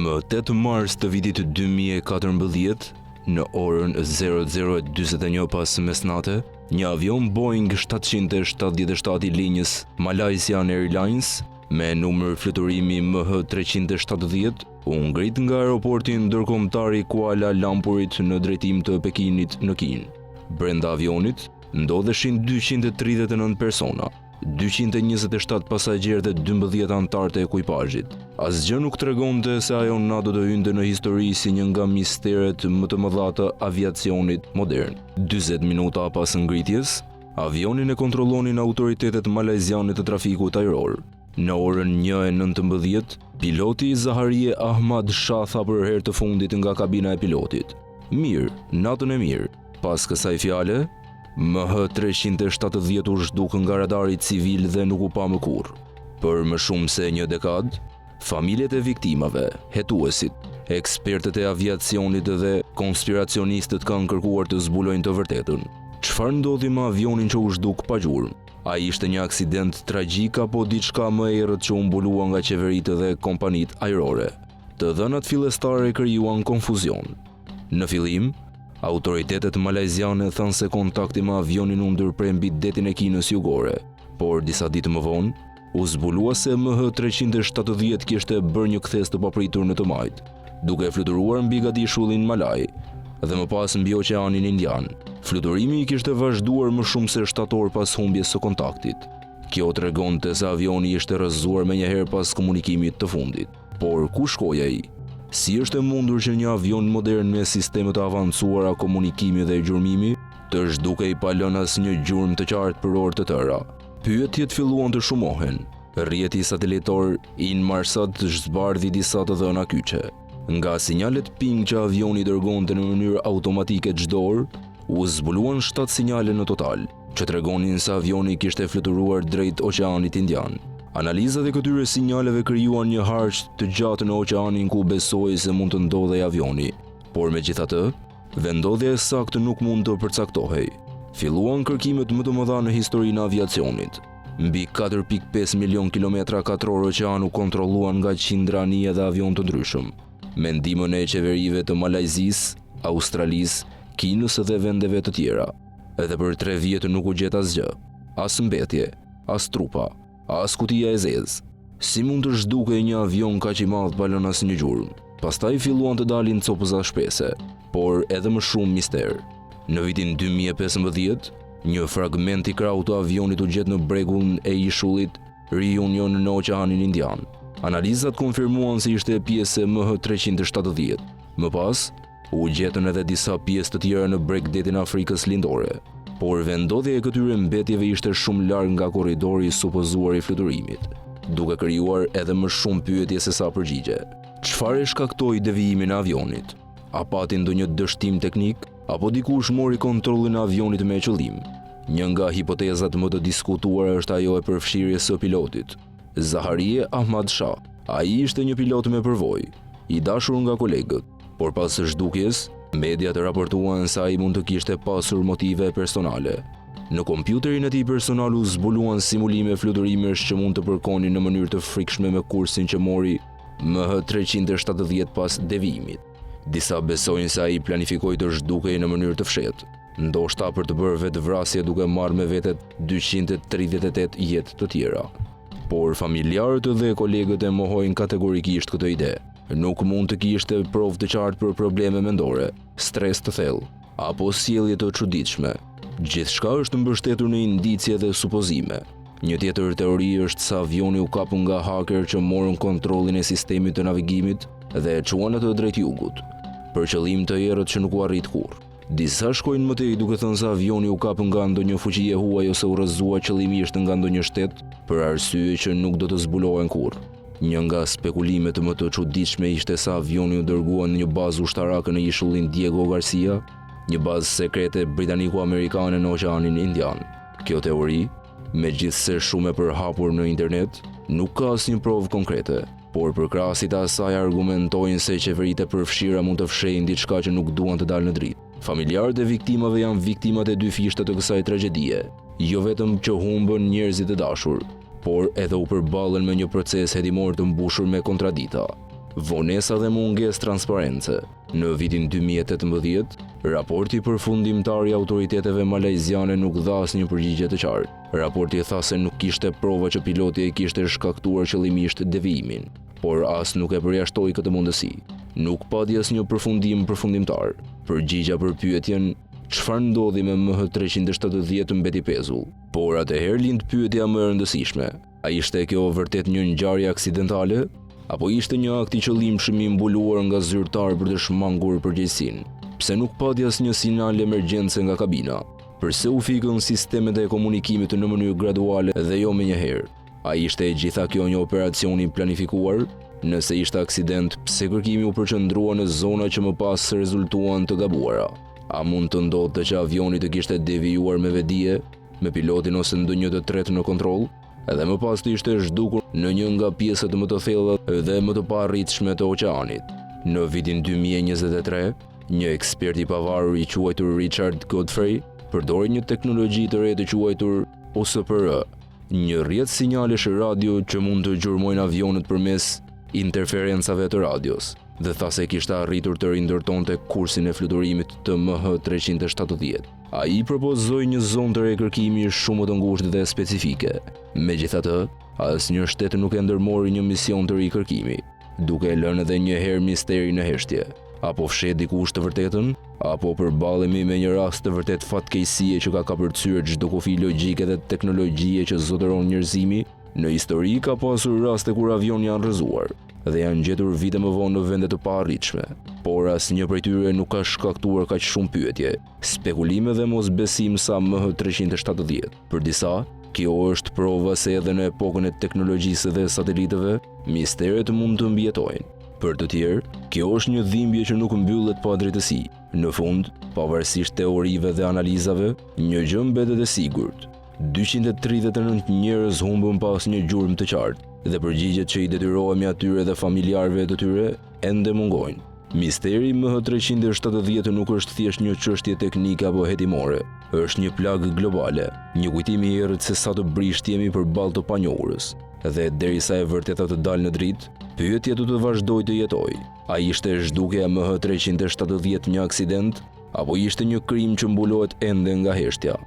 Më 8 mars të vitit 2014, në orën 00:41 pas mesnate, një avion Boeing 777 i linjës Malaysian Airlines me numër fluturimi MH370 u ngrit nga aeroporti ndërkombëtar i Kuala Lumpurit në drejtim të Pekinit në Kinë. Brenda avionit ndodheshin 239 persona, 227 pasagjerë dhe 12 anëtar të ekuipazhit. Asgjë nuk tregonte se ajo natë do të hynte në histori si një nga misteret më të mëdha të aviacionit modern. 40 minuta pas ngritjes, avionin e kontrollonin autoritetet malajziane të trafikut ajror. Në orën 1:19, piloti Zaharie Ahmad Shah tha për herë të fundit nga kabina e pilotit: "Mirë, natën e mirë." Pas kësaj fjale, MH370 u zhduk nga radari civil dhe nuk u pa më kurrë. Për më shumë se një dekadë, familjet e viktimave, hetuesit, ekspertët e aviacionit dhe konspiracionistët kanë kërkuar të zbulojnë të vërtetën. Çfarë ndodhi me avionin që u zhduk pa gjurmë? A ishte një aksident tragjik apo diçka më e errët që u mbulua nga qeveritë dhe kompanitë ajrore? Të dhënat fillestare krijuan konfuzion. Në fillim, autoritetet malajziane thanë se kontakti me avionin u ndërprer mbi detin e Kinës jugore, por disa ditë më vonë u zbulua se MH370 kishte bërë një kthes të papritur në të majt, duke fluturuar mbi gadishullin malaj dhe më pas mbi oqeanin indian. Fluturimi i kishte vazhduar më shumë se 7 orë pas humbjes së kontaktit. Kjo tregonte se avioni ishte rrëzuar menjëherë pas komunikimit të fundit. Por ku shkoi ai? Si është e mundur që një avion modern me sisteme të avancuara komunikimi dhe gjurmimi të zhdukej pa lënë asnjë gjurmë të qartë për orë të tëra? Pyetjet filluan të shumohen. Rrjeti satelitor Inmarsat zbardhi disa të dhëna kyçe. Nga sinjalet ping që avioni dërgonte në mënyrë automatike çdo orë, u zbuluan 7 sinjale në total, që tregonin se avioni kishte fluturuar drejt oqeanit indian. Analizat e këtyre sinjaleve krijuan një harç të gjatë në oqeanin ku besoi se mund të ndodhej avioni, por megjithatë, vendodhja e saktë nuk mund të përcaktohej. Filluan kërkimet më të mëdha në historinë e aviacionit. Mbi 4.5 milion kilometra katror oqean u kontrolluan nga qindra anije dhe avion të ndryshëm, me ndihmën e qeverive të Malajzisë, Australisë, Kinës dhe vendeve të tjera. Edhe për 3 vjet nuk u gjet asgjë, as mbetje, as trupa, as kutia e zezë. Si mund të zhdukej një avion kaq i madh pa lënë asnjë gjurmë? Pastaj filluan të dalin copëza shpese, por edhe më shumë mister. Në vitin 2015, një fragment i krahut të avionit u gjet në bregullin e ishullit Reunion në oqeanin indian. Analizat konfirmuan se ishte pjesë e MH370. Më pas, u gjetën edhe disa pjesë të tjera në bregdetin e Afrikës Lindore, por vendodhja e këtyre mbetjeve ishte shumë larg nga korridori i supozuar i fluturimit, duke krijuar edhe më shumë pyetje se sa përgjigje. Çfarë shkaktoi devijimin e avionit? A pati ndonjë dështim teknik, apo dikush mori kontrollin e avionit me qëllim? Një nga hipotezat më të diskutuara është ajo e përfshirjes së pilotit, Zaharie Ahmad Shah. Ai ishte një pilot me përvojë, i dashur nga kolegët, por pas së zhdukjes, mediat raportuan se ai mund të kishte pasur motive personale. Në kompjuterin e tij personal u zbuluan simulime fluturimesh që mund të përkonin në mënyrë të frikshme me kursin që mori MH370 pas devijimit. Disa besojnë se ai planifikoi të zhdukej në mënyrë të fshehtë, ndoshta për të bërë vetvrasje duke marrë me vete 238 jetë të tjera. Por familjarët dhe kolegët e mohojnë kategorikisht këtë ide. Nuk mund të kishte provë të qartë për probleme mendore, stres të thellë, apo sjellje të çuditshme. Gjithçka është mbështetur në indicie dhe supozime. Një tjetër teori është se avioni u kapu nga haker që morën kontrollin e sistemit të navigimit dhe e çuan atë drejt jugut, për qëllim të errët që nuk u arrit kurrë. Disa shkojnë më tej duke thënë se avioni u kap nga ndonjë fuqi e huaj ose u rrëzua qëllimisht nga ndonjë shtet për arsye që nuk do të zbulohen kurrë. Një nga spekulimet më të çuditshme ishte se avioni u dërgua në një bazë ushtarake në ishullin Diego Garcia, një bazë sekrete britaniko-amerikane në oqeanin indian. Kjo teori, megjithse shumë e përhapur në internet, nuk ka asnjë provë konkrete, por përkrahasit e asaj argumentojnë se qeveritë e përfshira mund të fshehin diçka që nuk duan të dalë në dritë. Familjarët e viktimave janë viktimat e dy fishte të kësaj tragjedie, jo vetëm që humbën njerëzit e dashur, por edhe u përballen me një proces hetimor të mbushur me kontradita. vonesa dhe mungesë transparence. Në vitin 2018, raporti përfundimtar i autoriteteve malajziane nuk dha asnjë përgjigje të qartë. Raporti tha se nuk kishte prova që piloti e kishte shkaktuar qëllimisht devijimin, por as nuk e përjashtoi këtë mundësi. Nuk pati asnjë përfundim përfundimtar. Përgjigja për pyetjen çfarë ndodhi me MH370 mbeti pezull. Por atëherë lind pyetja më e rëndësishme. A ishte kjo vërtet një ngjarje aksidentale? Apo ishte një akt i qëllimshëm i mbuluar nga zyrtar për të shmangur përgjegjësinë? Pse nuk pati asnjë sinjal emergjence nga kabina? Përse u fikën sistemet e komunikimit në mënyrë graduale dhe jo menjëherë? A ishte e gjitha kjo një operacion i planifikuar? Nëse ishte aksident, pse kërkimi u përqendrua në zona që më pas rezultuan të gabuara? A mund të ndodhte që avioni të kishte devijuar me vedije, me pilotin ose ndonjë të tretë në kontroll? Edhe më pas të ishte zhdukur në një nga pjesët më të thella dhe më të parritshme të oqeanit. Në vitin 2023, një ekspert i pavarur i quajtur Richard Godfrey përdori një teknologji të re të quajtur OSPR, një rrjet sinjalesh radio që mund të gjurmojnë avionët përmes interferencave të radios, dhe tha se kishte arritur të rindërtonte kursin e fluturimit të MH370. Ai propozoi një zonë të re kërkimi shumë të ngushtë dhe specifike. Megjithatë, asnjë shtet nuk e ndërmori një mision të ri kërkimi, duke lënë edhe një herë misteri në heshtje. Apo fshet dikush të vërtetën, apo përballemi me një rast të vërtet fatkeqësie që ka kapërcyer çdo kufi logjike dhe teknologjie që zotëron njerëzimi. Në histori ka pasur raste kur avion janë rrëzuar dhe janë gjetur vite më vonë në vende të paarritshme, por asnjë prej tyre nuk ka shkaktuar kaq shumë pyetje, spekulime dhe mosbesim sa MH370. Për disa, kjo është prova se edhe në epokën e teknologjisë dhe sateliteve, misteret mund të mbijetojnë. Për të tjerë, kjo është një dhimbje që nuk mbyllet pa drejtësi. Në fund, pavarësisht teorive dhe analizave, një gjë mbetet e sigurt. 239 njerëz humbën pas një gjurmë të qartë, dhe përgjigjet që i detyrohemi atyre dhe familjarëve të tyre ende mungojnë. Misteri MH370 nuk është thjesht një çështje teknike apo hetimore, është një plagë globale, një kujtim i errët se sa të brisht jemi përballë të panjohurës. Dhe derisa e vërteta të dalë në dritë, pyetja do të vazhdojë të jetojë. A ishte zhdukja MH370 një aksident, apo ishte një krim që mbulohet ende nga heshtja?